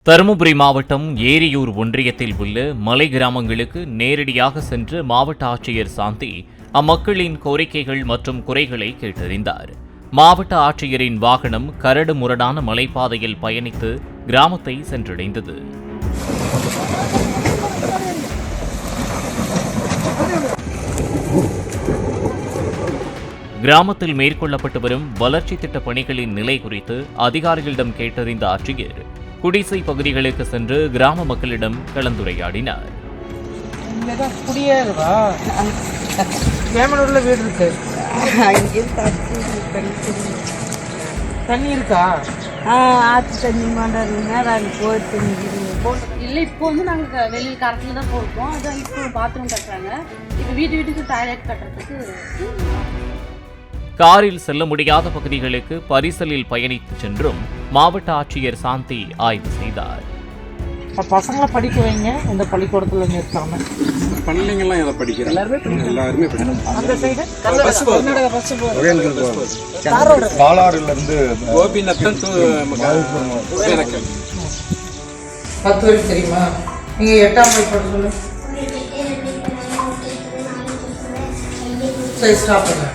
தருமபுரி மாவட்டம் ஏரியூர் ஒன்றியத்தில் உள்ள மலை கிராமங்களுக்கு நேரடியாக சென்று மாவட்ட ஆட்சியர் சாந்தி அம்மக்களின் கோரிக்கைகள் மற்றும் குறைகளை கேட்டறிந்தார். மாவட்ட ஆட்சியரின் வாகனம் கரடு முரடான மலைப்பாதையில் பயணித்து கிராமத்தை சென்றடைந்தது. கிராமத்தில் மேற்கொள்ளப்பட்டு வரும் வளர்ச்சி திட்ட பணிகளின் நிலை குறித்து அதிகாரிகளிடம் கேட்டறிந்த ஆட்சியர் குடிசை பகுதிகளுக்கு சென்று கிராம மக்களிடம் கலந்துரையாடினார். தண்ணி இருக்கா? ஆற்று தண்ணி இல்லை. இப்போ வந்து நாங்கள் வெளியில் கரத்தில் தான் போயிருக்கோம். அதான் இப்போ பாத்ரூம் கட்டுறாங்க. இப்போ வீட்டுக்கு டாய்லெட் கட்டுறதுக்கு. காரில் செல்ல முடியாத பகுதிகளுக்கு பரிசலில் பயணித்து சென்றும் மாவட்ட ஆட்சியர் சாந்தி ஆய்வு செய்தார். பசங்களை படிக்க வைங்க, இந்த பள்ளிக்கூடத்துல நிறுத்தாம. பள்ளிங்கெல்லாம் எதை படிக்கிறேன்? எல்லாருமே அந்த சைடு பாலாறுல இருந்து கோபிநத்தம் 10 வரைக்கும் தெரியுமா? நீங்க 8ஆம் வகுப்பு படிக்க சொல்லு. சரி, ஸ்டாப் பண்ணுங்க.